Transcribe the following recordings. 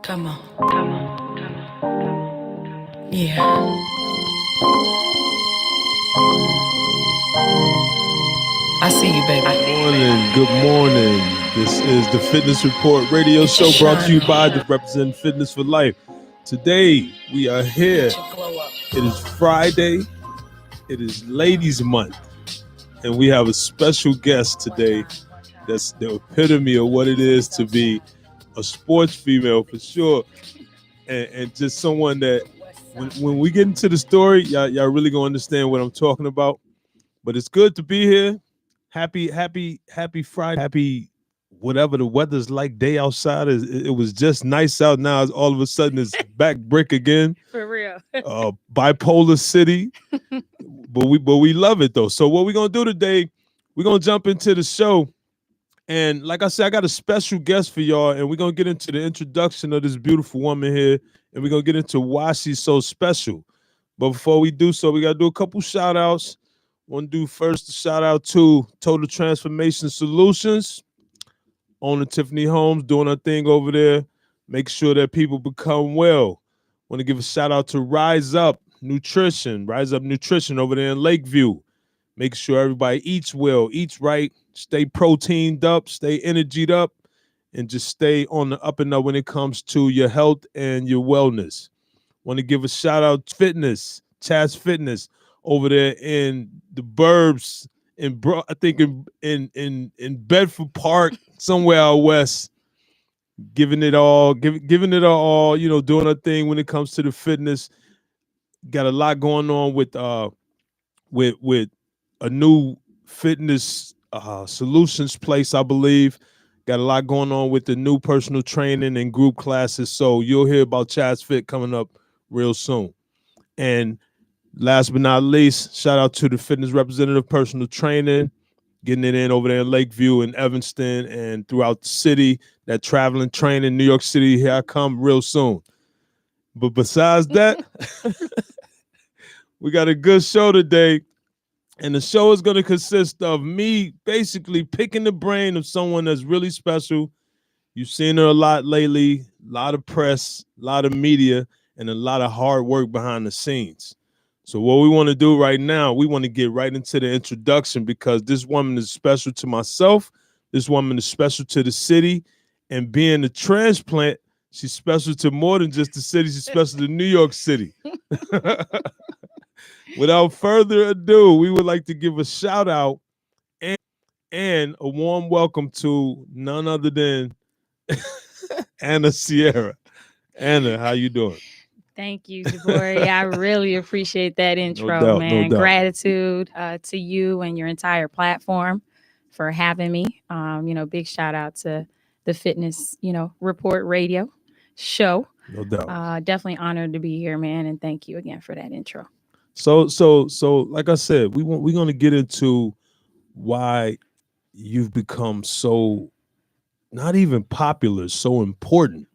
Come on, come on, come on, come on. Yeah. I see you, baby. Good morning. This is the Fitness Report radio show brought to you by the Represent Fitness for Life. Today, we are here. It is Friday. It is Ladies Month. And we have a special guest today that's the epitome of what it is to be a sports female for sure. And just someone that when we get into the story, y'all really gonna understand what I'm talking about. But it's good to be here. Happy Friday. Happy whatever the weather's like day outside. It was just nice out. Now all of a sudden it's back brick again. For real. Bipolar city. But we love it though. So what we're gonna do today, we're gonna jump into the show. And like I said, I got a special guest for y'all, and we're gonna get into the introduction of this beautiful woman here, and we're gonna get into why she's so special. But before we do so, we gotta do a couple shout outs. Want to do first a shout out to Total Transformation Solutions, owner Tiffany Holmes, doing her thing over there. Make sure that people become well. Want to give a shout out to Rise Up Nutrition over there in Lakeview. Make sure everybody eats well, eats right, stay proteined up, stay energied up, and just stay on the up and up when it comes to your health and your wellness. Want to give a shout out to Chaz Fitness over there in the burbs, I think in Bedford Park, somewhere out west, giving it all, doing her thing when it comes to the fitness. Got a lot going on with a new fitness solutions place, I believe. Got a lot going on with the new personal training and group classes. So you'll hear about Chaz Fit coming up real soon. And last but not least, shout out to the fitness representative personal training, getting it in over there in Lakeview and Evanston and throughout the city. That traveling training, New York City, here I come real soon. But besides that, we got a good show today. And the show is going to consist of me basically picking the brain of someone that's really special. You've seen her a lot lately, a lot of press, a lot of media, and a lot of hard work behind the scenes. So what we want to do right now, we want to get right into the introduction because this woman is special to myself. This woman is special to the city. And being a transplant, she's special to more than just the city. She's special to New York City. Without further ado, we would like to give a shout out and a warm welcome to none other than Anna Sierra. Anna, how you doing? Thank you, Jabori. I really appreciate that intro, no doubt, man. No doubt. Gratitude to you and your entire platform for having me. Big shout out to the Fitness, Report Radio show. No doubt. Definitely honored to be here, man. And thank you again for that intro. So like I said, we're going to get into why you've become so not even popular, so important.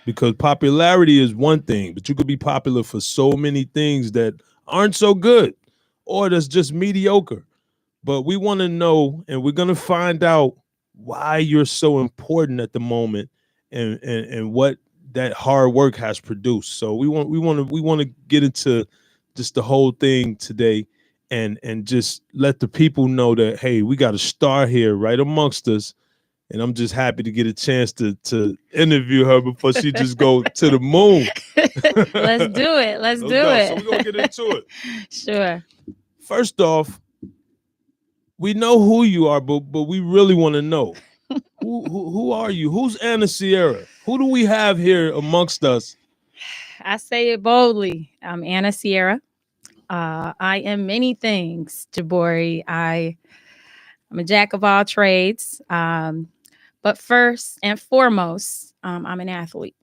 Because popularity is one thing, but you could be popular for so many things that aren't so good or that's just mediocre. But we want to know, and we're going to find out why you're so important at the moment and what that hard work has produced. So we want to get into just the whole thing today and just let the people know that, hey, we got a star here right amongst us. And I'm just happy to get a chance to interview her before she just go to the moon. Let's do it. Let's do it. So we're going to get into it. Sure. First off, we know who you are, but we really want to know. Who are you? Who's Anna Sierra? Who do we have here amongst us? I say it boldly. I'm Anna Sierra. I am many things, Jabori. I'm a jack of all trades. But first and foremost, I'm an athlete.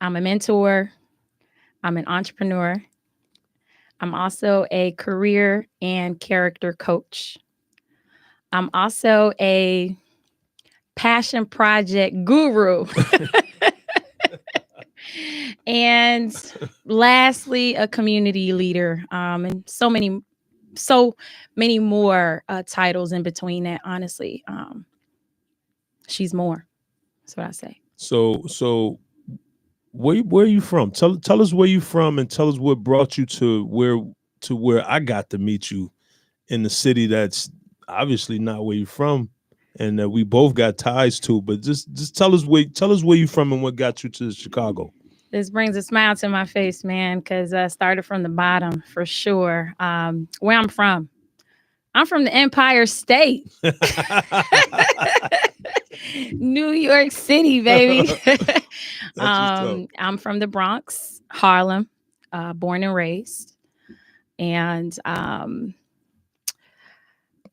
I'm a mentor. I'm an entrepreneur. I'm also a career and character coach. I'm also a passion project guru. And lastly, a community leader, and so many so many more titles in between that. Honestly, she's more. That's what I say. So where are you from? Tell us where you from, and tell us what brought you to where I got to meet you in the city that's obviously not where you're from, and that we both got ties to. But just tell us where you from and what got you to Chicago. This brings a smile to my face, man, because I started from the bottom for sure. Where I'm from the Empire State, New York City, baby. I'm from the Bronx, Harlem, born and raised, and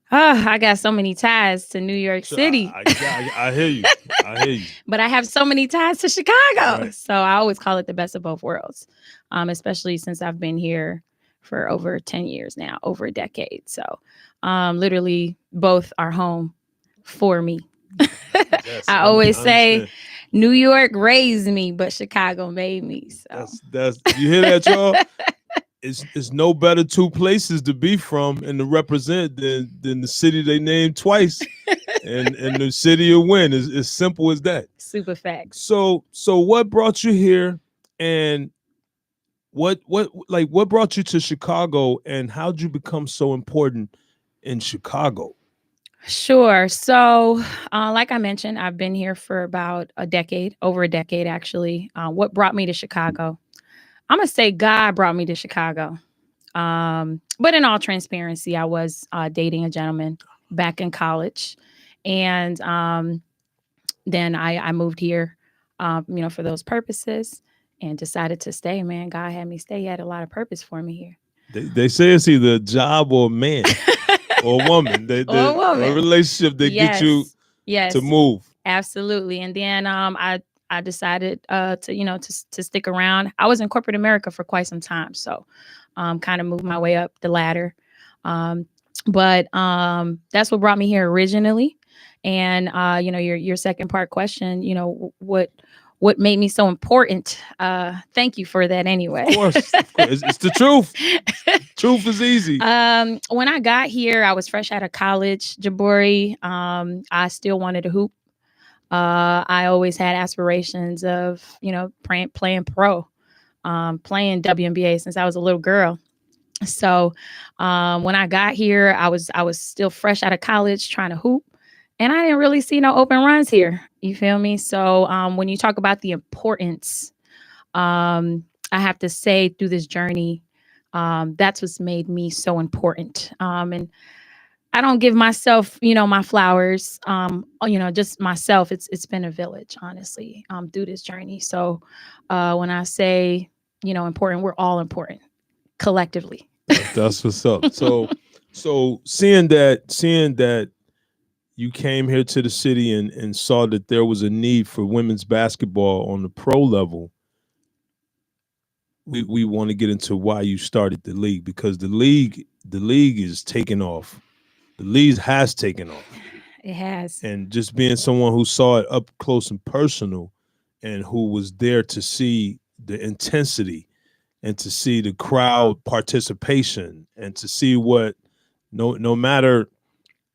I got so many ties to New York City. I hear you. I hear you. But I have so many ties to Chicago. Right. So I always call it the best of both worlds, especially since I've been here for over 10 years now, over a decade. So literally both are home for me. Yes, I always say New York raised me, but Chicago made me. So that's you hear that, y'all? It's no better two places to be from and to represent than the city they named twice, and the city you win. Is as simple as that. Super facts. So what brought you here, and what brought you to Chicago, and how'd you become so important in Chicago? Sure. So, like I mentioned, I've been here for about over a decade, actually. What brought me to Chicago? I'm going to say God brought me to Chicago. But in all transparency, I was dating a gentleman back in college. And then I moved here, for those purposes, and decided to stay, man. God had me stay. He had a lot of purpose for me here. They say it's either a job or a man or a woman. Or a woman. A relationship that get you to move. Absolutely. And then I decided to stick around. I was in corporate America for quite some time, so kind of moved my way up the ladder. But that's what brought me here originally. And your second part question, what made me so important? Thank you for that anyway. Of course. It's the truth. Truth is easy. When I got here, I was fresh out of college, Jabori. I still wanted to hoop. I always had aspirations of, playing pro, playing WNBA since I was a little girl. So when I got here, I was still fresh out of college trying to hoop. And I didn't really see no open runs here. You feel me? So when you talk about the importance, I have to say through this journey, that's what's made me so important. And I don't give myself, my flowers, just myself. It's been a village, honestly, through this journey. So when I say, important, we're all important collectively. That's what's up. So seeing that you came here to the city and saw that there was a need for women's basketball on the pro level, we want to get into why you started the league, because the league is taking off. The league has taken off. It has. And just being someone who saw it up close and personal, and who was there to see the intensity and to see the crowd participation and to see what no matter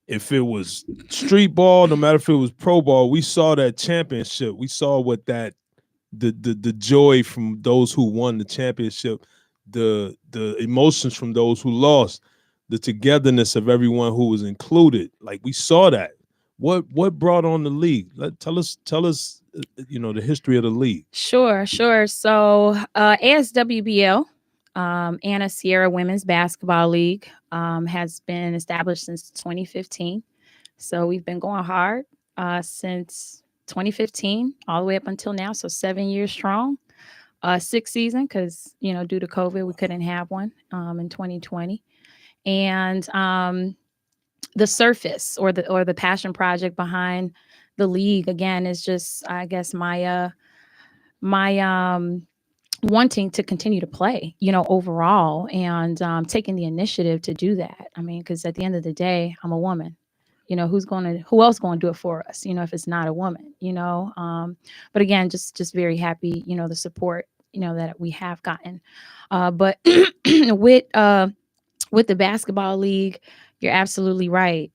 if it was street ball, no matter if it was pro ball, we saw that championship. We saw what that the joy from those who won the championship, the emotions from those who lost, the togetherness of everyone who was included. Like, we saw that. What brought on the league? Tell us the history of the league. Sure. So AsWBL, Anna Sierra Women's Basketball League, has been established since 2015. So we've been going hard since 2015 all the way up until now. So 7 years strong. 6th season, because due to COVID we couldn't have one in 2020. And the surface or the passion project behind the league, again, is just, I guess, my wanting to continue to play, overall, and taking the initiative to do that. I mean, because at the end of the day, I'm a woman. Who else going to do it for us? If it's not a woman. But again, just very happy. The support that we have gotten. But with with the basketball league, you're absolutely right.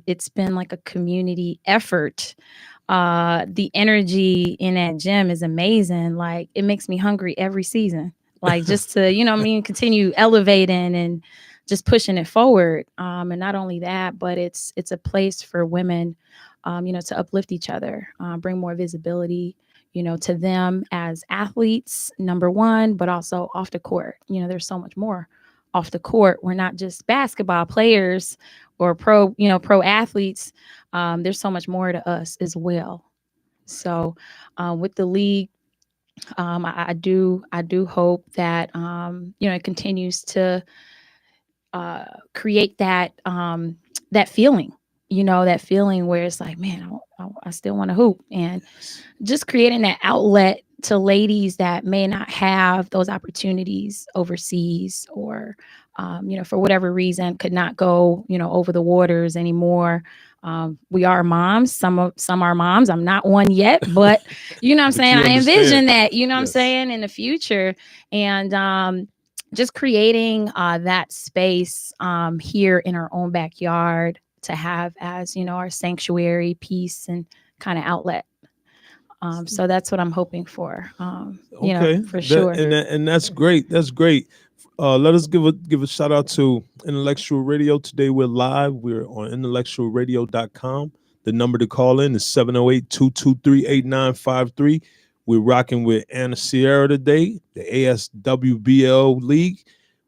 It's been like a community effort. The energy in that gym is amazing. Like it makes me hungry every season. Like just to, continue elevating and just pushing it forward. And not only that, but it's a place for women, to uplift each other, bring more visibility, to them as athletes, number one, but also off the court. There's so much more off the court. We're not just basketball players or pro athletes. There's so much more to us as well. So with the league, I do hope that it continues to create that that feeling, that feeling where it's like, man, I still want to hoop, and just creating that outlet to ladies that may not have those opportunities overseas, or for whatever reason could not go over the waters anymore. We are moms. Some are moms. I'm not one yet, but what I'm saying, I envision that, what I'm saying, in the future. And just creating that space here in our own backyard to have as, our sanctuary, peace, and kind of outlet. So that's what I'm hoping for. For sure. And that's great. That's great. Let us give a shout out to Intellectual Radio. Today we're live. We're on IntellectualRadio.com. The number to call in is 708-223-8953. We're rocking with Anna Sierra today, the AsWBL League.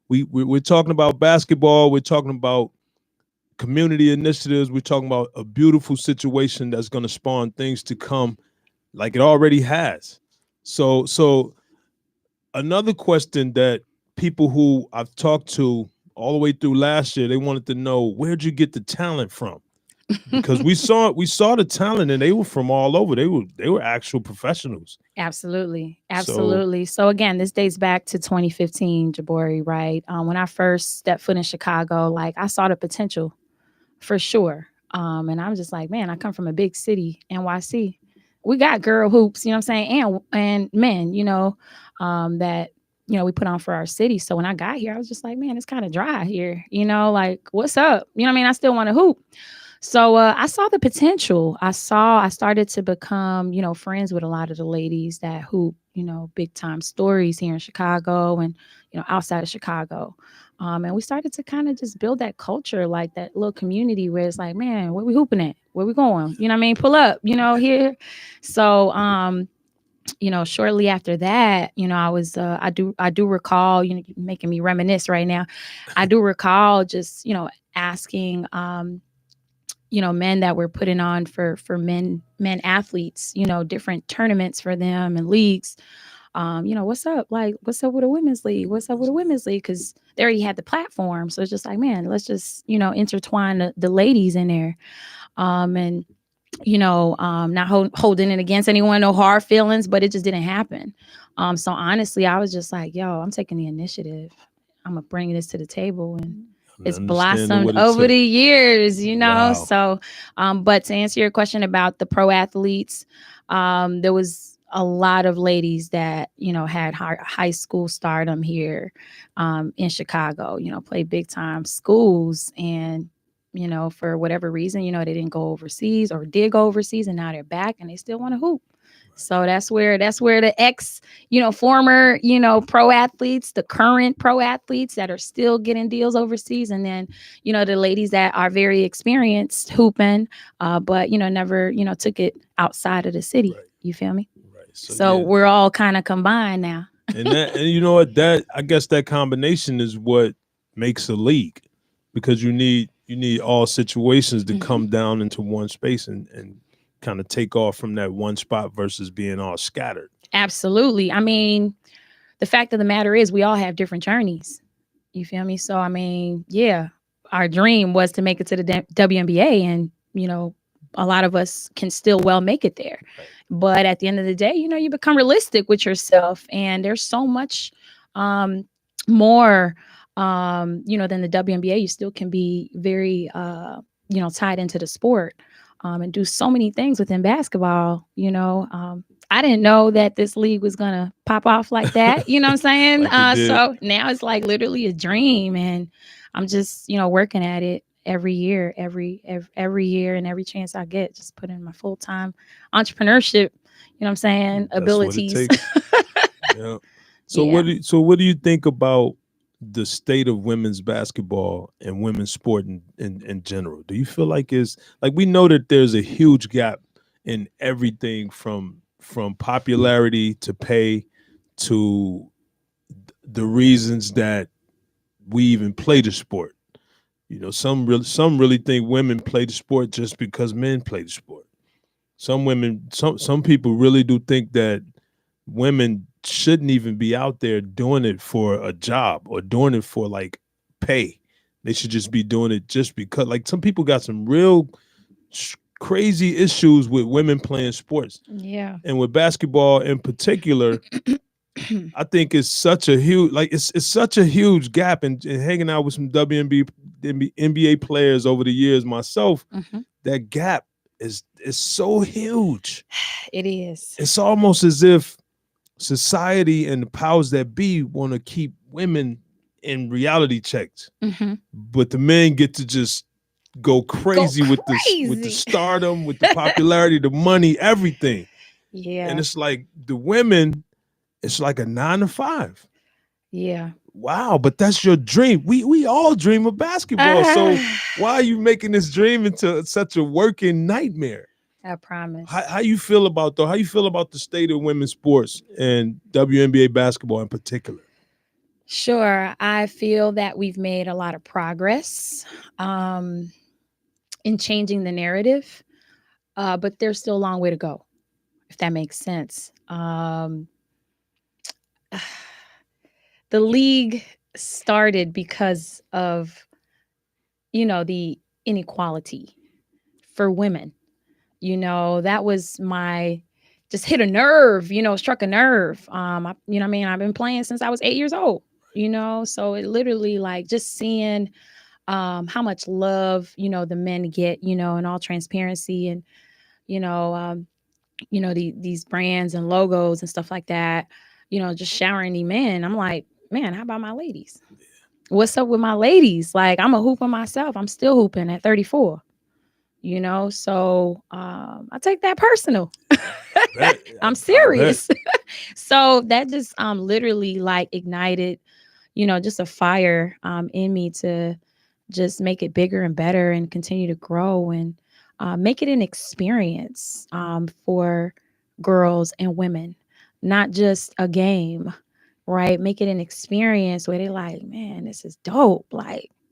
We're talking about basketball. We're talking about community initiatives. We're talking about a beautiful situation that's going to spawn things to come, like it already has. So another question that people who I've talked to all the way through last year, they wanted to know, where'd you get the talent from? Because we saw the talent, and they were from all over. They were actual professionals. Absolutely. So again, this dates back to 2015, Jabori, right? When I first stepped foot in Chicago, like I saw the potential for sure. And I'm just like, man, I come from a big city, NYC. We got girl hoops, you know what I'm saying? And men, that, we put on for our city. So when I got here, I was just like, man, it's kind of dry here, like, what's up? I still want to hoop. So I saw the potential. I started to become, friends with a lot of the ladies that hoop, big time stories here in Chicago and, outside of Chicago. And we started to kind of just build that culture, like that little community where it's like, man, where we hooping at? Where we going? Pull up, here. So, shortly after that, I was, I do recall, making me reminisce right now. I do recall just, asking, men that were putting on for men athletes, different tournaments for them and leagues. What's up? Like, what's up with a women's league? What's up with a women's league? Because they already had the platform. So it's just like, man, let's just, intertwine the ladies in there. And not holding it against anyone, no hard feelings, but it just didn't happen. So honestly, I was just like, yo, I'm taking the initiative. I'm gonna bring this to the table, and it's blossomed over the years, Wow. So, but to answer your question about the pro athletes, there was a lot of ladies that, had high school stardom here, in Chicago, played big time schools, and for whatever reason, they didn't go overseas or did go overseas, and now they're back and they still want to hoop. So that's where the ex, former, pro athletes, the current pro athletes that are still getting deals overseas. And then, the ladies that are very experienced hooping, but, never, took it outside of the city. Right. You feel me? Right. So we're all kind of combined now. And you know what, I guess that combination is what makes a league, because you need all situations to come down into one space and kind of take off from that one spot versus being all scattered. Absolutely. I mean, the fact of the matter is we all have different journeys. You feel me? So, I mean, yeah, our dream was to make it to the WNBA, and, a lot of us can still well make it there. Right. But at the end of the day, you become realistic with yourself, and there's so much more than the WNBA. You still can be very, tied into the sport. and do so many things within basketball. I didn't know that this league was gonna pop off like that. You know what I'm saying? Like it did. So now it's like literally a dream, and I'm just working at it every year, every year, and every chance I get, just put in my full time entrepreneurship. You know what I'm saying? That's Abilities. what it takes. Yeah. So Yeah. what do you think about the state of women's basketball and women's sport in general? Do you feel like we know that there's a huge gap in everything from popularity to pay to the reasons that we even play the sport? Some really think women play the sport just because men play the sport. Some people really do think that women shouldn't even be out there doing it for a job or doing it for like pay. They should just be doing it just because. Like, some people got some real crazy issues with women playing sports. Yeah. And with basketball in particular, I think it's such a huge it's such a huge gap. And hanging out with some NBA players over the years myself, that gap is so huge. It is. It's almost as if society and the powers that be want to keep women in reality checks, but the men get to just go crazy with the stardom, with the popularity, the money, everything. Yeah. And it's like the women, it's like a 9 to 5. Yeah. Wow, but that's your dream. We all dream of basketball. So why are you making this dream into such a working nightmare? I promise. How you feel about the state of women's sports and WNBA basketball in particular? Sure. I feel that we've made a lot of progress in changing the narrative, but there's still a long way to go, if that makes sense. The league started because of, the inequality for women. That was just hit a nerve, struck a nerve. I've been playing since I was 8 years old, so it literally just seeing how much love, the men get, in all transparency, and, these brands and logos and stuff like that, just showering the men. I'm like, man, how about my ladies? What's up with my ladies? Like, I'm a hooper myself. I'm still hooping at 34. So I take that personal. I'm serious. So that just literally ignited, just a fire in me to just make it bigger and better and continue to grow and make it an experience for girls and women, not just a game, right? Make it an experience where they're like, man, this is dope.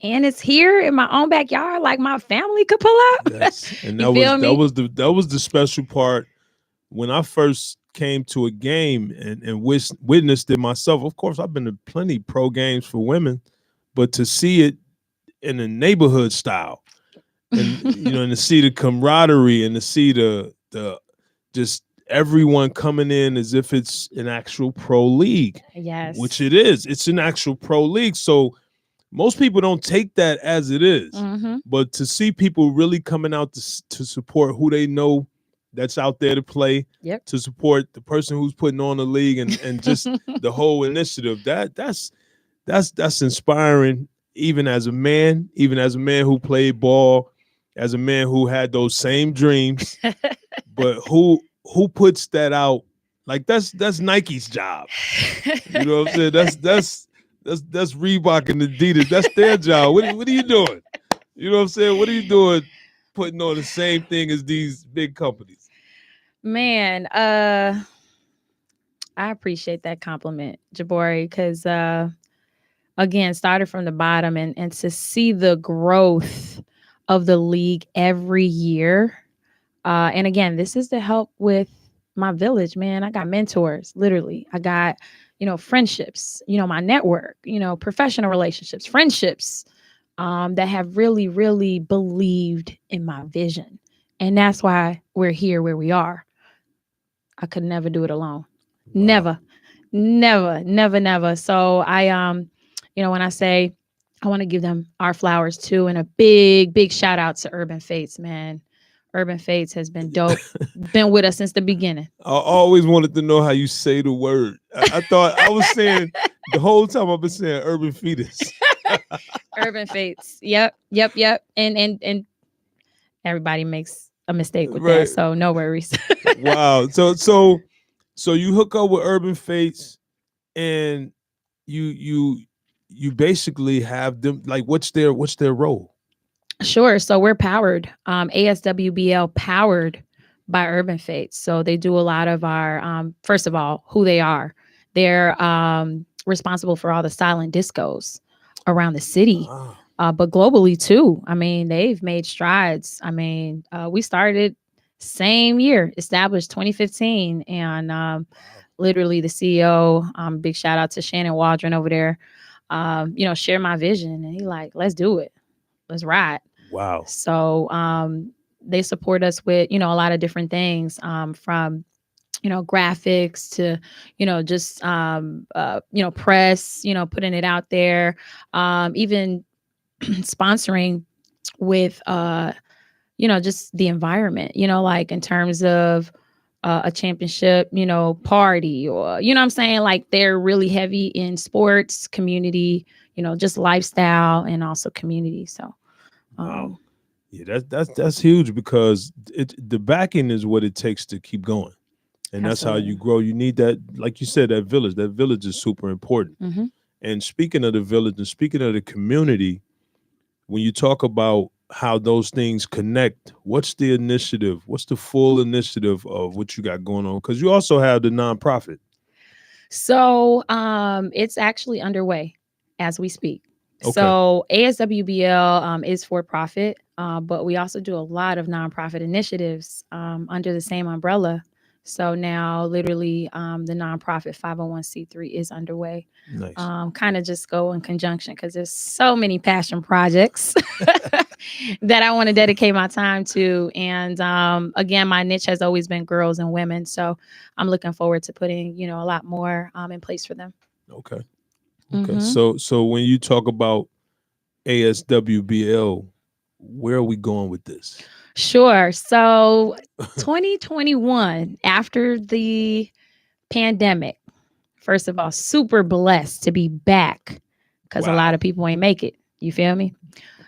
And it's here in my own backyard, my family could pull up. Yes. And that was the special part when I first came to a game and witnessed it myself. Of course, I've been to plenty pro games for women, but to see it in a neighborhood style, and and to see the camaraderie and to see the just everyone coming in as if it's an actual pro league. Yes. Which it is. It's an actual pro league. So most people don't take that as it is. But to see people really coming out to support who they know that's out there to play, to support the person who's putting on the league and just the whole initiative, that's inspiring, even as a man who played ball, as a man who had those same dreams, but who puts that out. That's Nike's job. You know what I'm saying? That's Reebok and Adidas. That's their job. What are you doing? You know what I'm saying? What are you doing putting on the same thing as these big companies? Man, I appreciate that compliment, Jabari, because again, started from the bottom and to see the growth of the league every year. And again, this is to help with my village, man. I got mentors, literally. I got, friendships, my network, professional relationships, friendships that have really, really believed in my vision. And that's why we're here where we are. I could never do it alone. Wow. Never. So I, when I say I want to give them our flowers too, and a big shout out to Urban Fates, man. Urban Fates has been dope. Been with us since the beginning. I always wanted to know how you say the word. I thought I was saying the whole time I've been saying urban fetus. Urban Fates. Yep. And everybody makes a mistake with Right. that, so no worries. Wow. So you hook up with Urban Fates, and you basically have them, like, what's their role? Sure. So we're powered, ASWBL powered by Urban Fates. So they do a lot of our, first of all, who they are. They're responsible for all the silent discos around the city, Wow. but globally too. I mean, they've made strides. I mean, we started same year, established 2015, and literally the CEO, big shout out to Shannon Waldron over there, shared my vision, and he like, let's do it. Let's ride. Wow. So they support us with, a lot of different things, from, graphics to, just, press, putting it out there, even sponsoring with, just the environment, like in terms of a championship, party, or, what I'm saying? Like they're really heavy in sports, community, just lifestyle, and also community. So, wow. Yeah, that's huge, because the backing is what it takes to keep going. And that's how you grow. You need that, like you said, that village. That village is super important. Mm-hmm. And speaking of the village and speaking of the community, when you talk about how those things connect, what's the initiative? What's the full initiative of what you got going on? Because you also have the nonprofit. So it's actually underway as we speak. Okay. So ASWBL is for profit, but we also do a lot of nonprofit initiatives under the same umbrella. So now literally the nonprofit 501c3 is underway. Nice. Kind of just go in conjunction because there's so many passion projects that I want to dedicate my time to. And again, my niche has always been girls and women. So I'm looking forward to putting, a lot more in place for them. Okay. Mhm. So when you talk about ASWBL, where are we going with this? Sure. So 2021, after the pandemic, first of all, super blessed to be back because a lot of people ain't make it. You feel me?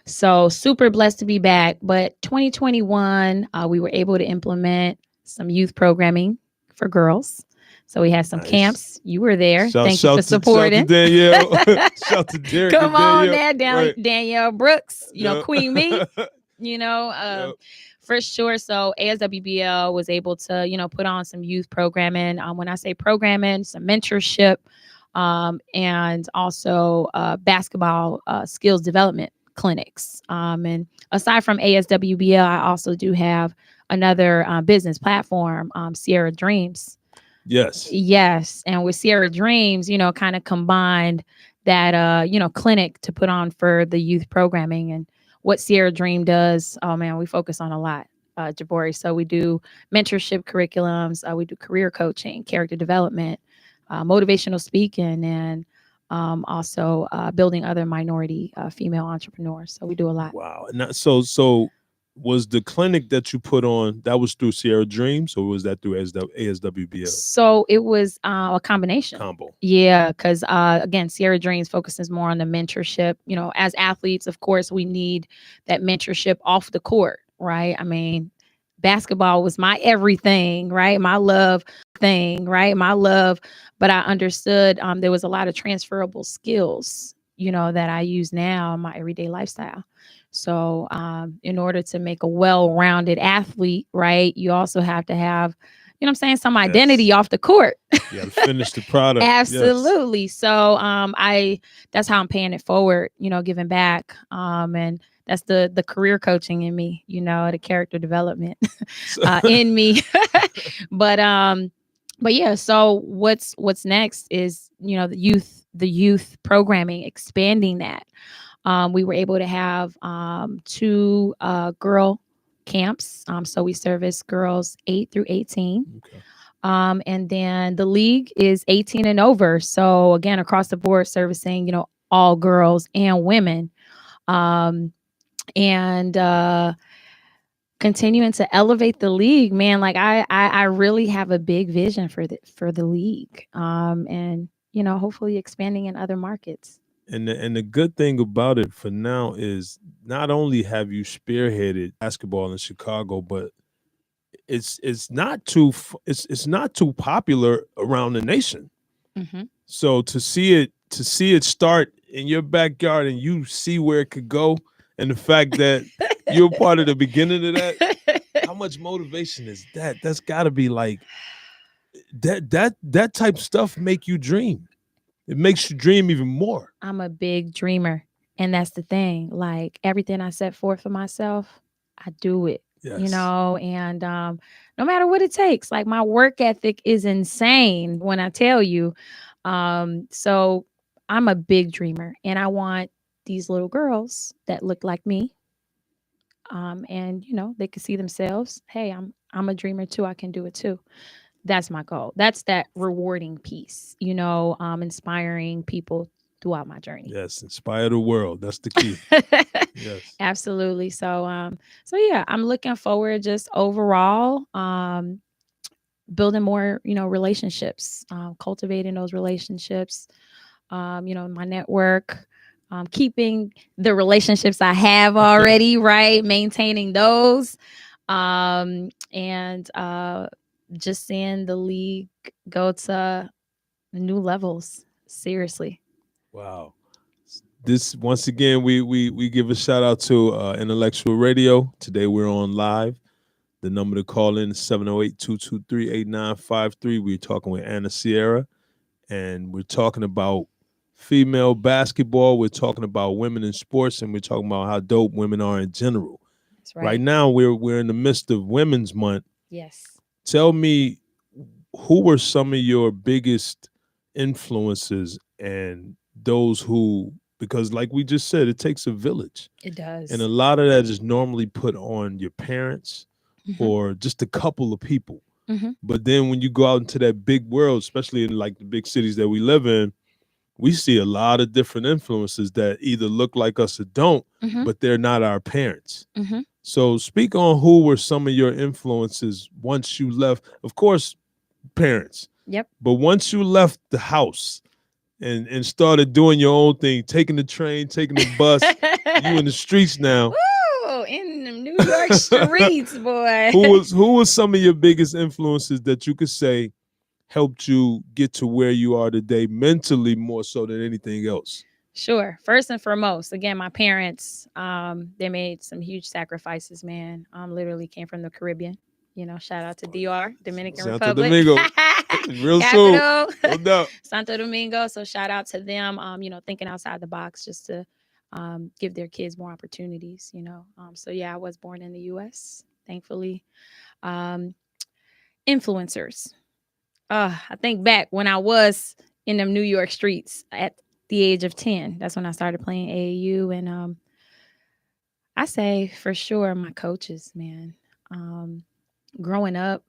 So super blessed to be back. But 2021, we were able to implement some youth programming for girls. So we had some camps. You were there. Thank you for supporting. Shout to Danielle. Shout to Derek. Come on Danielle. now, Right. Danielle Brooks, Yep. Queen Me, Yep. for sure. So ASWBL was able to, put on some youth programming. When I say programming, some mentorship, and also basketball skills development clinics. And aside from ASWBL, I also do have another business platform, Sierra Dreams. Yes. And with Sierra Dreams, kind of combined that, clinic to put on for the youth programming. And what Sierra Dream does, oh man, we focus on a lot, Jabori. So we do mentorship curriculums, we do career coaching, character development, motivational speaking, and also building other minority female entrepreneurs. So we do a lot. Wow. And so was the clinic that you put on, that was through Sierra Dreams, or was that through ASWBL? So it was a combination. Combo. Yeah, because again, Sierra Dreams focuses more on the mentorship. As athletes, of course, we need that mentorship off the court, right? I mean, basketball was my everything, right? My love thing, right? My love. But I understood there was a lot of transferable skills, that I use now in my everyday lifestyle. So in order to make a well-rounded athlete, right, you also have to have, some identity off the court. You got to finish the product. Absolutely. Yes. So that's how I'm paying it forward, giving back. And that's the career coaching in me, the character development in me. But yeah, so what's next is, the youth programming, expanding that. We were able to have 2 girl camps. So we service girls 8 through 18. Okay. And then the league is 18 and over. So again, across the board, servicing, all girls and women. And continuing to elevate the league, man. Like I really have a big vision for the league. And hopefully expanding in other markets. And the good thing about it for now is not only have you spearheaded basketball in Chicago, but it's not too it's not too popular around the nation. Mm-hmm. So to see it start in your backyard and you see where it could go, and the fact that you're part of the beginning of that, how much motivation is that? That's got to be like that type of stuff make you dream. It makes you dream even more. I'm a big dreamer. And that's the thing. Like everything I set forth for myself, I do it. Yes. And no matter what it takes, like my work ethic is insane when I tell you. So I'm a big dreamer and I want these little girls that look like me. And they can see themselves. Hey, I'm a dreamer too. I can do it too. That's my goal. That's that rewarding piece, inspiring people throughout my journey. Yes, inspire the world. That's the key. Yes. Absolutely. So yeah, I'm looking forward just overall building more, relationships, cultivating those relationships, my network, keeping the relationships I have already, right? Maintaining those. And just seeing the league go to new levels. Seriously. Wow. This once again, we give a shout out to Intellectual Radio. Today we're on live. The number to call in is 708-223-8953. We're talking with Anna Sierra, and we're talking about female basketball. We're talking about women in sports, and we're talking about how dope women are in general. That's right. Right now, we're in the midst of Women's Month. Yes. Tell me, who were some of your biggest influences and those who, because like we just said, it takes a village. It does. And a lot of that is normally put on your parents or just a couple of people. But then when you go out into that big world, especially in like the big cities that we live in, we see a lot of different influences that either look like us or don't, but they're not our parents. So speak on who were some of your influences once you left. Of course, parents. Yep. But once you left the house and started doing your own thing, taking the train, taking the bus, you in the streets now. Woo! In the New York streets, boy. Who was some of your biggest influences that you could say helped you get to where you are today mentally more so than anything else? Sure. First and foremost, again, my parents, they made some huge sacrifices, man. Literally came from the Caribbean. Shout out to DR, Dominican Santo Republic. Domingo. Real soon. No doubt. Santo Domingo. So shout out to them, thinking outside the box just to give their kids more opportunities, So yeah, I was born in the US, thankfully. Influencers. I think back when I was in them New York streets at the age of 10. That's when I started playing AAU. And I say for sure my coaches, man. Growing up,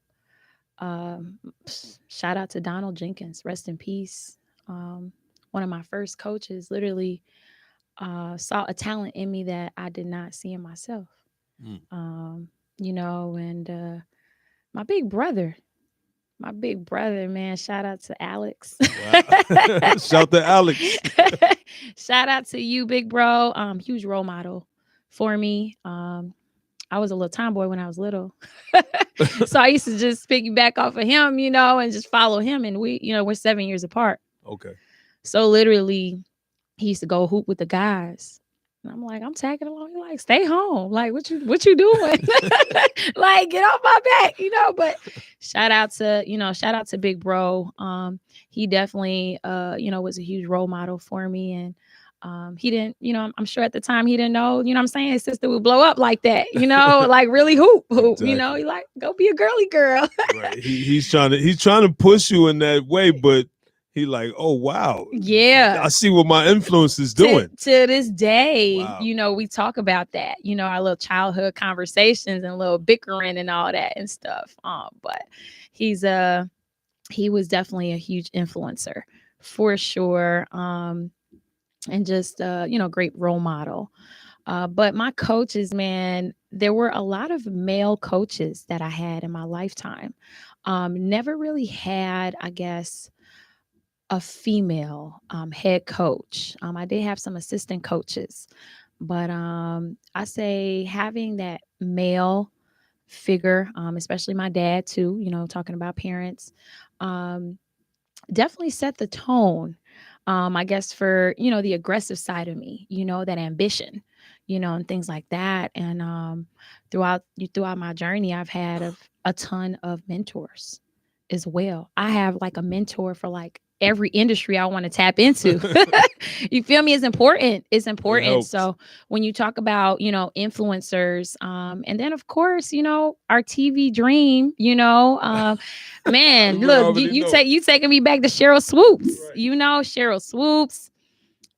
shout out to Donald Jenkins, rest in peace. One of my first coaches literally saw a talent in me that I did not see in myself. And my big brother, man, shout out to Alex. Wow. Shout to Alex. Shout out to you, big bro. Huge role model for me. I was a little tomboy when I was little. So I used to just piggyback off of him, and just follow him. And we're 7 years apart. Okay. So literally he used to go hoop with the guys. And I'm like, I'm tagging along. He's like, stay home. Like, what you doing? Like, get off my back, but shout out to big bro. He definitely, was a huge role model for me. And he didn't, I'm sure at the time he didn't know, I'm saying, his sister would blow up like that, like really hoop, Exactly. He like, go be a girly girl. Right. He's trying to push you in that way, but he like, oh wow, yeah, I see what my influence is doing. To this day, Wow. we talk about that, our little childhood conversations and little bickering and all that and stuff. But he was definitely a huge influencer for sure. And just great role model. But my coaches, man, there were a lot of male coaches that I had in my lifetime. Never really had, I guess, a female head coach. I did have some assistant coaches, but I say having that male figure, especially my dad too, talking about parents, um, definitely set the tone. I guess for, the aggressive side of me, that ambition, and things like that. And throughout my journey, I've had a ton of mentors as well. I have like a mentor for like every industry I want to tap into. You feel me? It's important. It's important. helps. So when you talk about, influencers, and then of course, our TV dream, man, We look, already know. you taking me back to Cheryl Swoops. Right. Cheryl Swoops,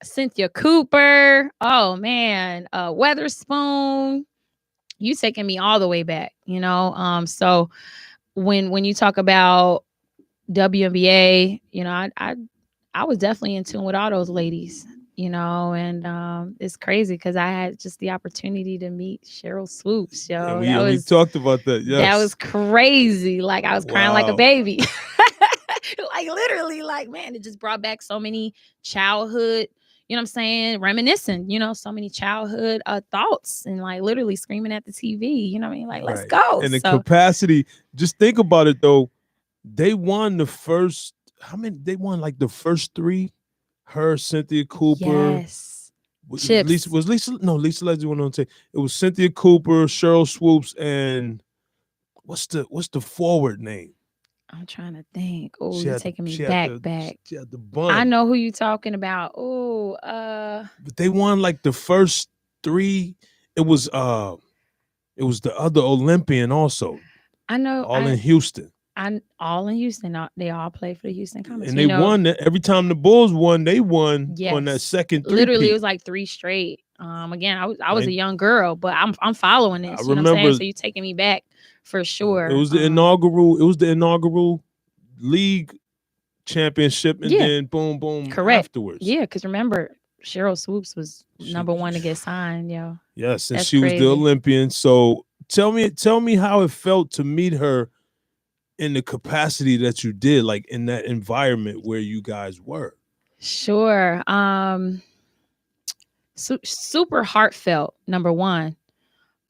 Cynthia Cooper. Oh man, Weatherspoon. You taking me all the way back. So when you talk about WNBA, I was definitely in tune with all those ladies. And it's crazy because I had just the opportunity to meet Cheryl Swoops. Yeah, That we was talked about that. Yes. that was crazy. Like I was crying like a Wow. baby. Like literally, like, man, it just brought back so many childhood, what I'm saying, reminiscing, so many childhood thoughts, and like literally screaming at the TV, you know what I mean? Like, let's Right. go. And the So capacity, just think about it though. They won the first, how many? They won like the first three. Her, Cynthia Cooper. yes. Chips. Lisa Leslie went on to say it was Cynthia Cooper, Cheryl Swoops, and what's the forward name? I'm trying to think. Oh, She you're had the- taking me she had back. She had the bun. I know who you're talking about. Oh, But they won like the first three. It was the other Olympian also. I know. All in Houston. All in Houston. They all play for the Houston Comets. And they won that every time the Bulls won, they won on that second three. Literally, it was like three straight. Again, I was a young girl, but I'm following this. I You know what I'm saying? remember- So you're taking me back for sure. It was the inaugural league championship, and Yeah. then boom Correct. afterwards. Yeah, because remember, Cheryl Swoops was number one to get signed, yo. Yes, and That's she was crazy. the Olympian. So tell me how it felt to meet her in the capacity that you did, like in that environment where you guys were. Sure. Super heartfelt, number one.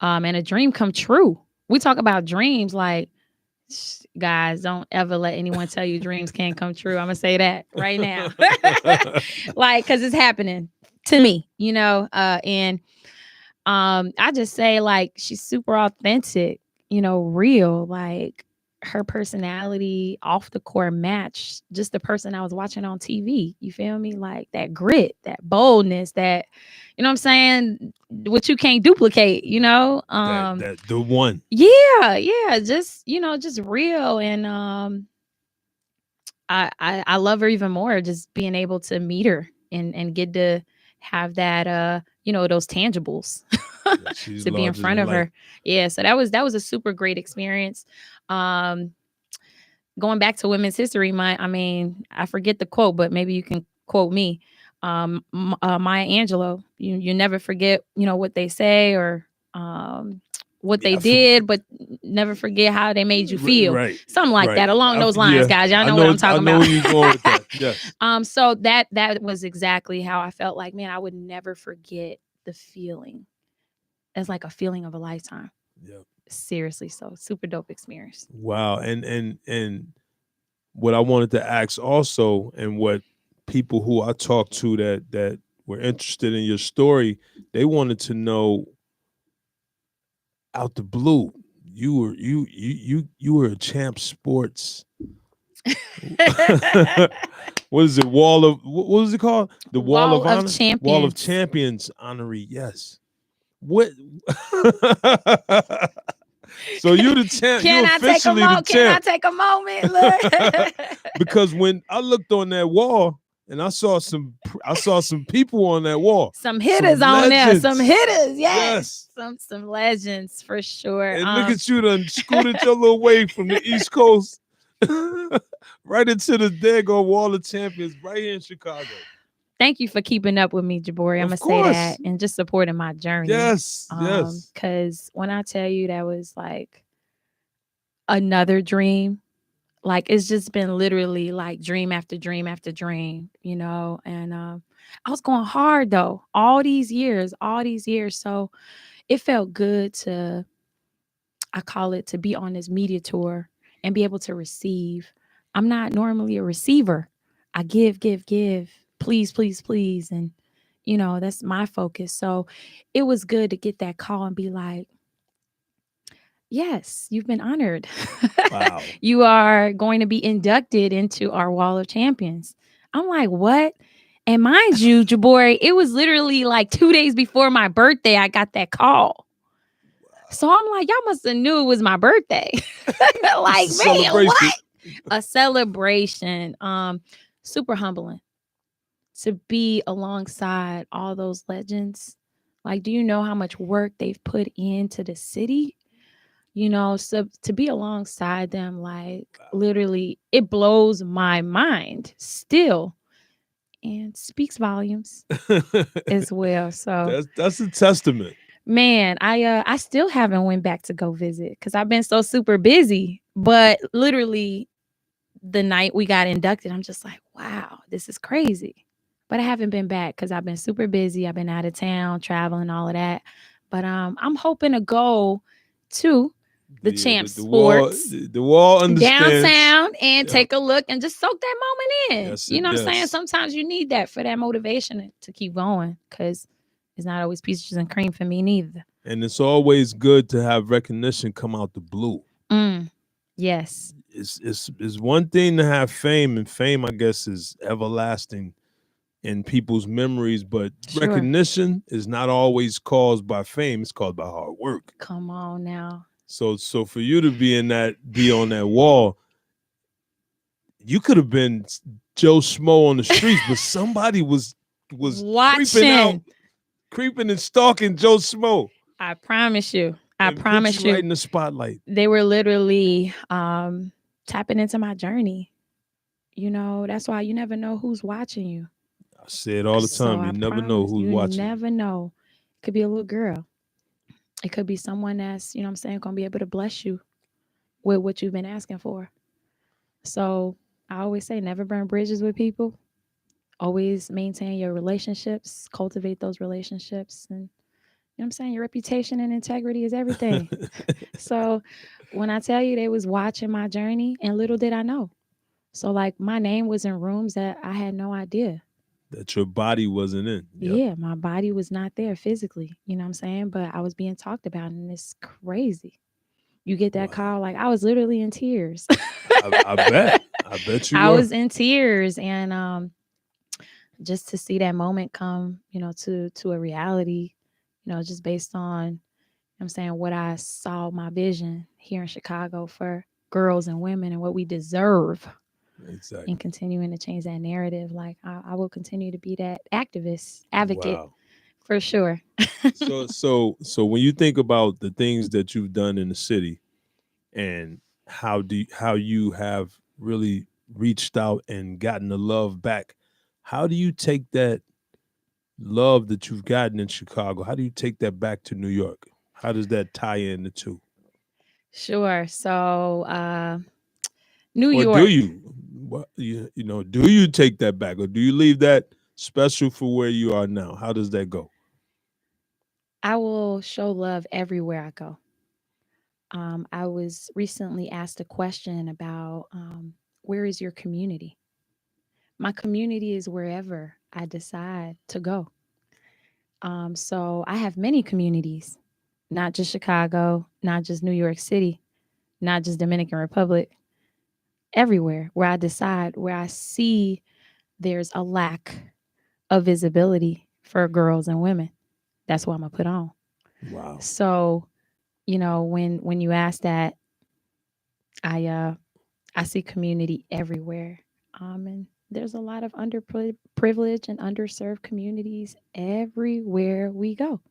And a dream come true. We talk about dreams, like, guys, don't ever let anyone tell you dreams can't come true. I'm gonna say that right now. Like, because it's happening to me, and I just say, like, she's super authentic, real, like her personality off the court match just the person I was watching on TV. You feel me? Like that grit, that boldness, that, you know what I'm saying, what you can't duplicate, that the one. Yeah, just real. And I love her even more, just being able to meet her and get to have that those tangibles to be in front of her. Yeah, so that was a super great experience. Going back to Women's History Month, I mean, I forget the quote, but maybe you can quote me. Maya Angelou, you never forget, what they say or what they did, but never forget how they made you feel. Right. Something like that, along those lines, guys. Y'all know what I'm talking about. I know where you're going with that. Yes. So that was exactly how I felt. Like, man, I would never forget the feeling. It's like a feeling of a lifetime. Yeah. Seriously, so super dope experience. Wow. And what I wanted to ask also, and what people who I talked to that were interested in your story, they wanted to know, out the blue, you were a Champ Sports. What is it? What was it called? The Wall of Honor? Champions. Wall of Champions honoree. Yes. What? So you the champ. Can I take a moment? Look. Because when I looked on that wall and I saw some people on that wall. Some hitters on there. Some hitters. Yes. Some legends for sure. And look at you done scooted your little way from the East Coast right into the daggone Wall of Champions right here in Chicago. thank you for keeping up with me, Jabori. I'm Of gonna say that, course. and just supporting my journey. Yes. Yes. Because when I tell you that was like another dream, like it's just been literally like dream after dream after dream, you know. And I was going hard though, all these years. So it felt good to, I call it, to be on this media tour and be able to receive. I'm not normally a receiver. I give, please, please, please. And, you know, that's my focus. So it was good to get that call and be like, yes, you've been honored. Wow. You are going to be inducted into our Wall of Champions. I'm like, what? And mind you, Jabori, it was literally like 2 days before my birthday, I got that call. So I'm like, y'all must have knew it was my birthday. Like, man, what? A celebration. Super humbling to be alongside all those legends. Like, do you know how much work they've put into the city? You know, so to be alongside them, like literally, it blows my mind still, and speaks volumes as well. So that's a testament. man, I still haven't went back to go visit because I've been so super busy. But literally, the night we got inducted, I'm just like, wow, this is crazy. But I haven't been back because I've been super busy. I've been out of town, traveling, all of that. But I'm hoping to go to the Champ Sports, the wall understands. downtown, and take a look and just soak that moment in. Yes, you know what I'm saying? yes. Sometimes you need that for that motivation to keep going, because it's not always peaches and cream for me neither. And it's always good to have recognition come out the blue. Yes. It's one thing to have fame, and fame, I guess, is everlasting in people's memories, but Sure. recognition is not always caused by fame, it's caused by hard work. Come on now. So for you to be on that wall, you could have been Joe Schmo on the streets, but somebody was watching, creeping and stalking Joe Schmo. I promise you. Put you right in the spotlight. They were literally tapping into my journey. You know, that's why you never know who's watching you. I say it all the time. So you never know who's watching. You never know. It could be a little girl. It could be someone that's, you know what I'm saying, going to be able to bless you with what you've been asking for. So I always say, never burn bridges with people. Always maintain your relationships, cultivate those relationships. And, you know what I'm saying, your reputation and integrity is everything. So when I tell you they was watching my journey, and little did I know. So like my name was in rooms that I had no idea. That your body wasn't in. Yep. Yeah, my body was not there physically, you know what I'm saying? But I was being talked about, and it's crazy. You get that call, like I was literally in tears. I bet you were. I was in tears, and just to see that moment come, you know, to a reality, you know, just based on, you know what I'm saying, what I saw, my vision here in Chicago for girls and women and what we deserve. Exactly. And continuing to change that narrative. Like I will continue to be that advocate for sure. So when you think about the things that you've done in the city and how you have really reached out and gotten the love back, how do you take that love that you've gotten in Chicago? How do you take that back to New York? How does that tie in the two? Sure. So New or York. Do you? You know, do you take that back, or do you leave that special for where you are now? How does that go? I will show love everywhere I go. I was recently asked a question about where is your community? My community is wherever I decide to go. So I have many communities, not just Chicago, not just New York City, not just Dominican Republic, everywhere where I decide, where I see there's a lack of visibility for girls and women. That's what I'm gonna put on. Wow. So, you know, when you ask that, I see community everywhere. And there's a lot of underprivileged and underserved communities everywhere we go.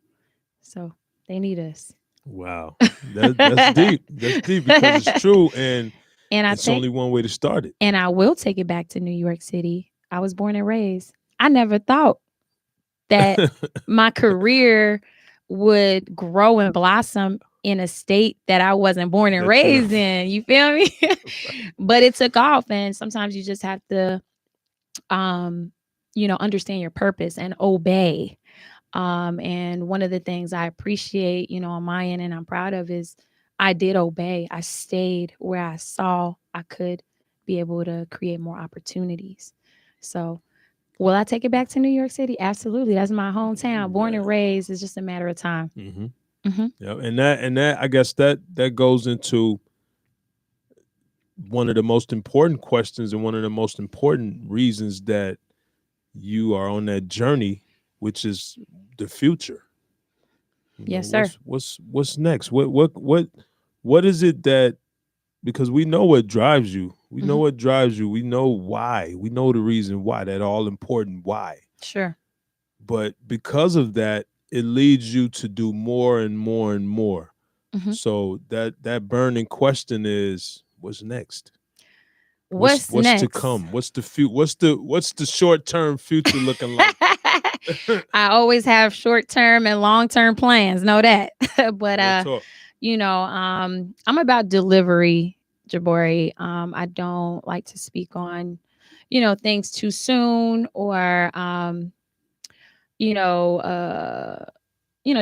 So they need us. Wow. That's deep. That's deep, because it's true, and it's only one way to start it. And I will take it back to New York City. I was born and raised. I never thought that my career would grow and blossom in a state that I wasn't born and raised in. You feel me? But it took off, and sometimes you just have to understand your purpose and obey. And one of the things I appreciate, on my end and I'm proud of is I did obey. I stayed where I saw I could be able to create more opportunities. So will I take it back to New York City? Absolutely. That's my hometown. Born and raised. It's just a matter of time. Yeah, and that I guess that goes into one of the most important questions and one of the most important reasons that you are on that journey, which is the future. Yes, sir. What's next? What is it that, because we know what drives you. We know what drives you. We know why. We know the reason why, that all important why. Sure. But because of that, it leads you to do more and more and more. So that burning question is, what's next? What's next? To come? What's the short-term future looking like? I always have short-term and long-term plans. Know that. But I'm about delivery, Jabori. I don't like to speak on, things too soon, or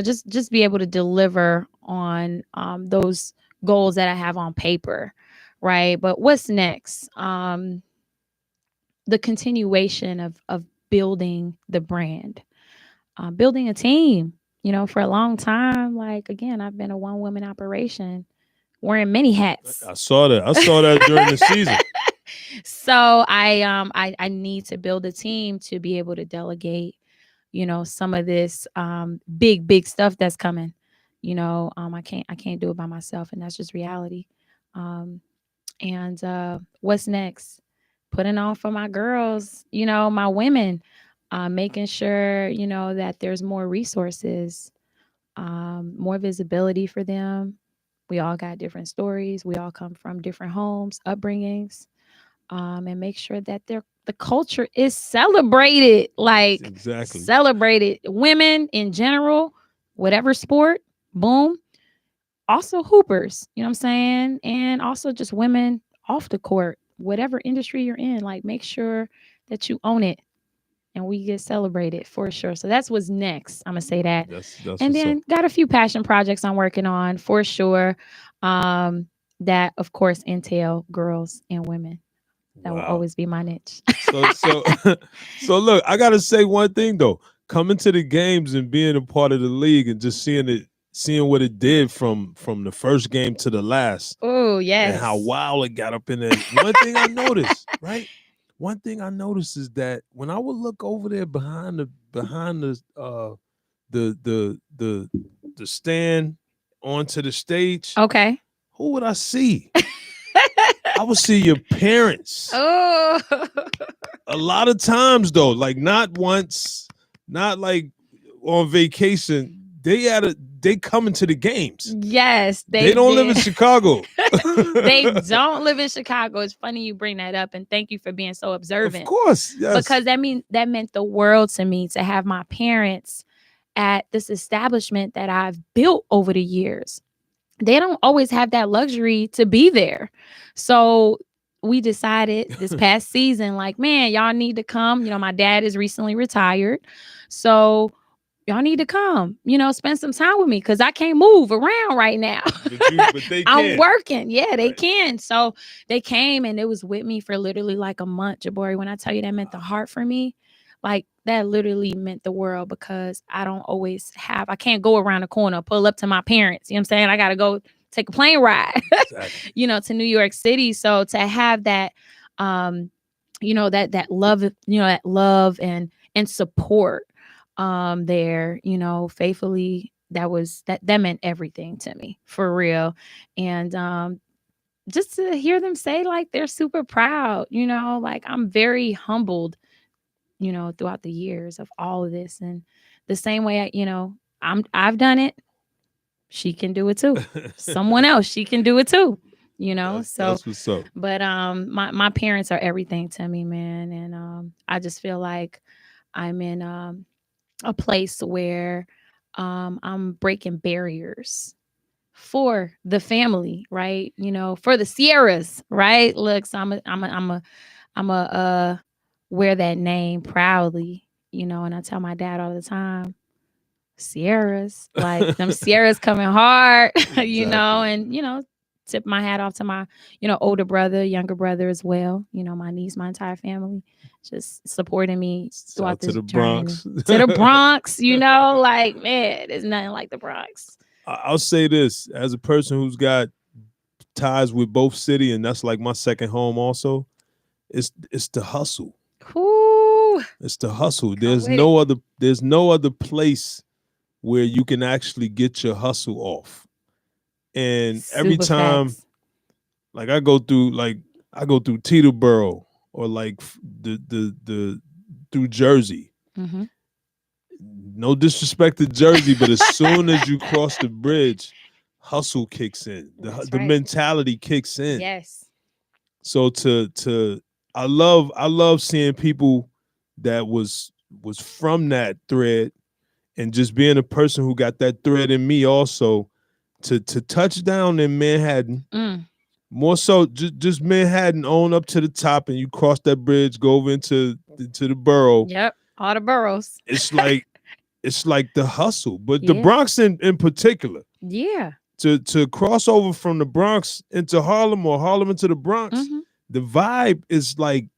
just be able to deliver on those goals that I have on paper, right? But what's next? The continuation of building the brand, building a team. For a long time, like, again, I've been a one-woman operation, wearing many hats. I saw that during the season. So I need to build a team to be able to delegate, some of this big stuff that's coming. I can't do it by myself, and that's just reality. And what's next? Putting on for my girls, my women, making sure, that there's more resources, more visibility for them. We all got different stories. We all come from different homes, upbringings, and make sure that the culture is celebrated, like exactly celebrated. Women in general, whatever sport, boom. Also hoopers, you know what I'm saying? And also just women off the court, whatever industry you're in, like, make sure that you own it and we get celebrated for sure. So that's what's next. I'm gonna say that. That's and then got a few passion projects I'm working on for sure. That of course entail girls and women. That will always be my niche. So look, I gotta say one thing though. Coming to the games and being a part of the league and just seeing what it did from the first game to the last. Oh, yes. And how wild it got up in there. One thing I noticed, right? One thing I noticed is that when I would look over there behind the stand onto the stage. Okay. Who would I see? I would see your parents. Oh. A lot of times though, like not once, not like on vacation. They coming to the games. Yes, they don't live in Chicago. They don't live in Chicago. It's funny you bring that up, and thank you for being so observant. Of course, yes. Because that meant the world to me to have my parents at this establishment that I've built over the years. They don't always have that luxury to be there. So we decided this past season, like, man, y'all need to come. My dad is recently retired. So y'all need to come, spend some time with me because I can't move around right now. But they I'm working. Yeah, they can. So they came and it was with me for literally like a month, Jabori. When I tell you that meant the heart for me, like that literally meant the world because I can't go around the corner, pull up to my parents. You know what I'm saying? I got to go take a plane ride, exactly. To New York City. So to have that, that love, that love and support there, faithfully, that meant everything to me for real. And just to hear them say like they're super proud, like I'm very humbled, throughout the years of all of this. And the same way I've done it, she can do it too. Someone else, she can do it too. That's what's up. But my parents are everything to me, man. And I just feel like I'm in a place where I'm breaking barriers for the family, right? For the Sierras, right? Look, so I'm a wear that name proudly, and I tell my dad all the time, Sierras, like them Sierras coming hard, Exactly. and tip my hat off to my, older brother, younger brother as well, my niece, my entire family, just supporting me throughout Out to this the journey Bronx. to the Bronx, like, man, there's nothing like the Bronx. I'll say this as a person who's got ties with both city, and that's like my second home. Also, it's the hustle. Whoo, It's the hustle. come with it. There's no other place where you can actually get your hustle off. And every Super time, facts. like I go through Teterboro or like the through Jersey. Mm-hmm. No disrespect to Jersey, but as soon as you cross the bridge, hustle kicks in. That's The right. mentality kicks in. Yes. So to I love seeing people that was from that thread, and just being a person who got that thread in me also, to touch down in Manhattan, Mm. more so just Manhattan on up to the top, and you cross that bridge, go over into the borough. Yep. All the boroughs. It's like it's like the hustle, but the Yeah. Bronx in particular, Yeah. to cross over from the Bronx into Harlem or Harlem into the Bronx, Mm-hmm. the vibe is like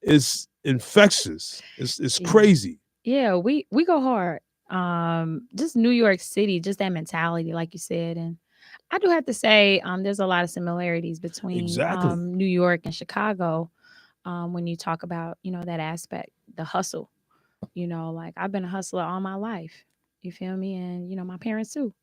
it's infectious. It's Yeah. crazy. Yeah. We go hard. Just New York City, just that mentality, like you said. And I do have to say, there's a lot of similarities between Exactly. New York and Chicago. When you talk about, that aspect, the hustle, like I've been a hustler all my life. You feel me? And my parents too. You know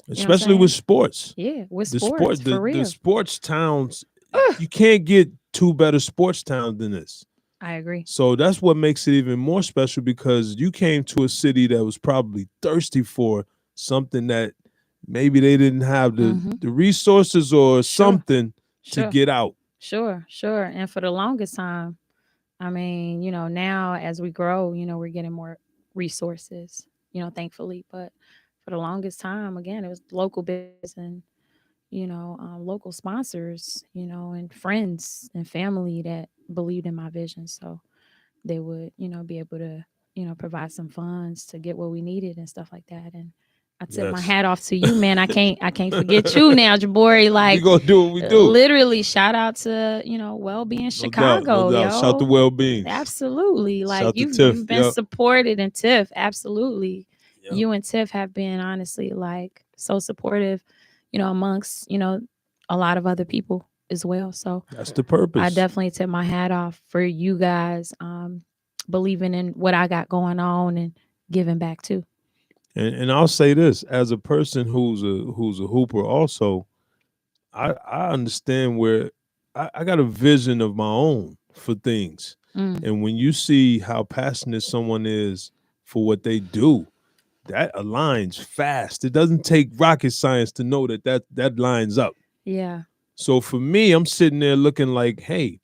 what I'm Especially with saying? sports. Yeah, with sports, for The real. sports towns, Ugh, you can't get two better sports towns than this. I agree. So that's what makes it even more special, because you came to a city that was probably thirsty for something that maybe they didn't have Mm-hmm. the resources or Sure, something to sure, get out. sure. And for the longest time, I mean, now as we grow, we're getting more resources, thankfully. But for the longest time, again, it was local business and, local sponsors, and friends and family that believed in my vision. So they would, be able to, provide some funds to get what we needed and stuff like that. And I tip my Yes. hat off to you, man. I can't forget you now, Jabori. We Like, gonna do what we do. literally shout out to, Well-Being No doubt, no Chicago, doubt. Shout to yo. well beings. Absolutely. Like Shout to you've Tiff. been Yep. supported, and Tiff, absolutely. Yep. You and Tiff have been honestly like so supportive, amongst, a lot of other people as well. So That's the I purpose. definitely tip my hat off for you guys believing in what I got going on and giving back too. And I'll say this, as a person who's a hooper also, I understand where I got a vision of my own for things. Mm, And when you see how passionate someone is for what they do, that aligns fast. It doesn't take rocket science to know that lines up. yeah, So for me, I'm sitting there looking like, hey,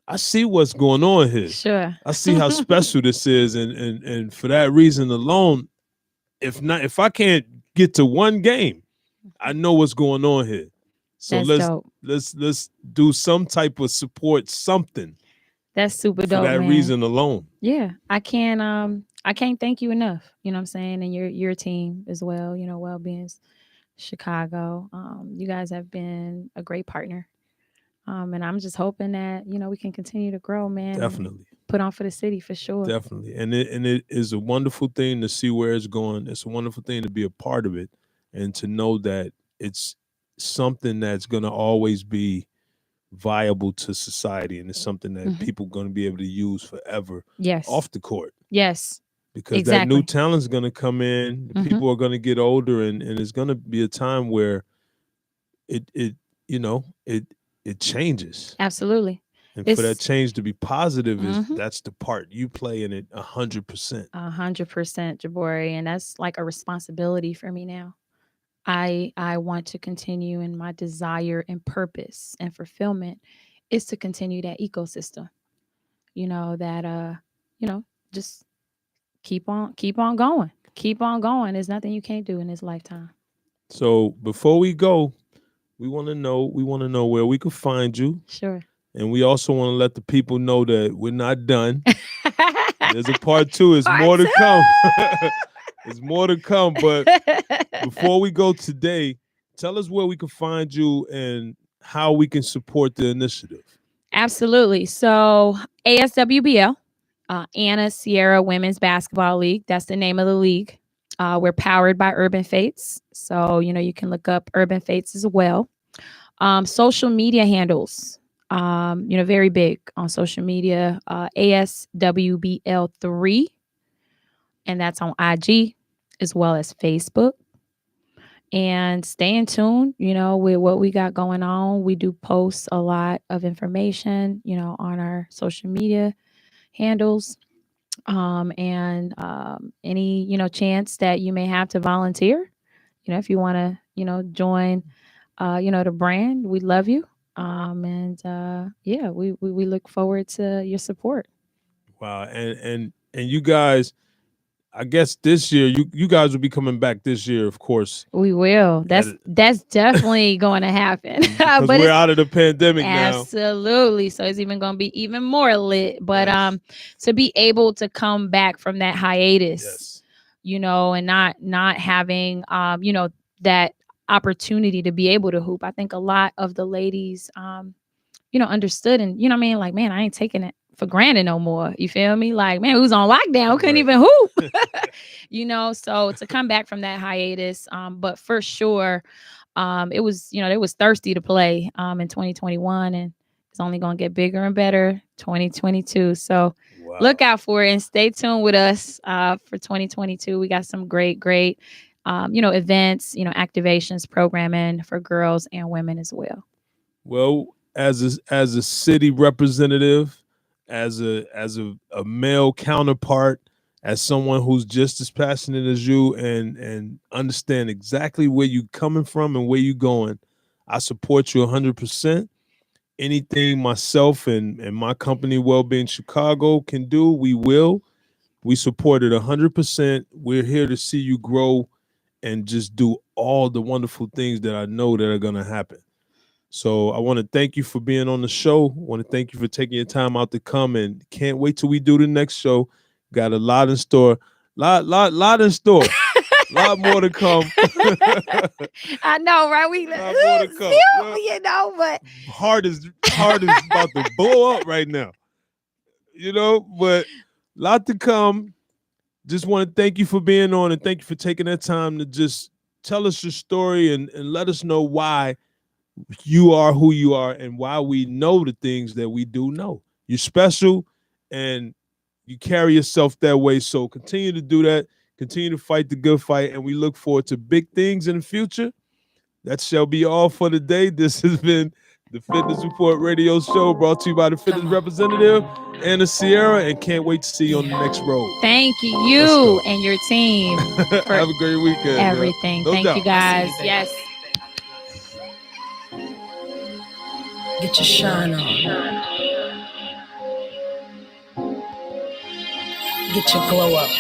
I see what's going on here. sure. I see how special this is, and for that reason alone, if I can't get to one game, I know what's going on here. So That's dope. let's do some type of support, something That's super for dope, that man. reason alone. Yeah, I can't thank you enough. You know what I'm saying, and your team as well. Well-Being's Chicago. You guys have been a great partner. And I'm just hoping that we can continue to grow, man, and Definitely. put on for the city for sure. Definitely. And it is a wonderful thing to see where it's going. It's a wonderful thing to be a part of it, and to know that it's something that's going to always be viable to society, and it's something that Hmm. people going to be able to use forever Yes, off the court, yes, because that new exactly. talent is going to come in. The Hmm. people are going to get older, and it's going to be a time where it you know it changes. Absolutely. And for that It's change to be positive, is mhm, that's the part you play in it 100%. 100%, Jabori, and that's like a responsibility for me now. I want to continue, and my desire and purpose and fulfillment is to continue that ecosystem. That you know just keep on going. Keep on going. There's nothing you can't do in this lifetime. So before we go, we want to know where we could find you. Sure. And we also want to let the people know that we're not done. There's a part 2. It's more to come. It's more to come. But before we go today, tell us where we can find you and how we can support the initiative. Absolutely. So AsWBL, Anna Sierra Women's Basketball League. That's the name of the league. We're powered by Urban Fates. So, you can look up Urban Fates as well. Social media handles, very big on social media, AsWBL3. And that's on IG as well as Facebook. And stay in tune, with what we got going on. We do post a lot of information, on our social media handles. And any, chance that you may have to volunteer, if you want to, join, the brand, we love you. We look forward to your support. Wow. And you guys, I guess this year, you guys will be coming back this year, of course. We will. That's definitely going to happen. Because we're out of the pandemic now. Absolutely. So it's even going to be even more lit. But yes. To be able to come back from that hiatus, and not having, that opportunity to be able to hoop. I think a lot of the ladies, understood and, like, man, I ain't taking it for granted no more. You feel me? Like, man, we was on lockdown. We couldn't even hoop. So to come back from that hiatus, but for sure, it was, they was thirsty to play in 2021, and it's only going to get bigger and better 2022. So look out for it and stay tuned with us for 2022. We got some great, events, activations, programming for girls and women as well. Well, as a city representative, as a male counterpart, as someone who's just as passionate as you and understand exactly where you're coming from and where you're going, I support you 100%. Anything myself and my company, Wellbeing Chicago, can do, we will. We support it 100%. We're here to see you grow and just do all the wonderful things that I know that are going to happen. So I want to thank you for being on the show. I want to thank you for taking your time out to come, and can't wait till we do the next show. Got a lot in store. Lot in store. Lot more to come. I know, right? We lot more to come. But heart is about to blow up right now. But lot to come. Just want to thank you for being on, and thank you for taking that time to just tell us your story and let us know why you are who you are and why we know the things that we do know. You're special and you carry yourself that way. So continue to do that. Continue to fight the good fight. And we look forward to big things in the future. That shall be all for today. This has been the Fitness Report Radio Show, brought to you by the fitness representative, Anna Sierra, and can't wait to see you on the next road. Thank you and your team. Have a great weekend. Everything. No Thank doubt. you, guys. Yes. Get your shine on. Get your glow up.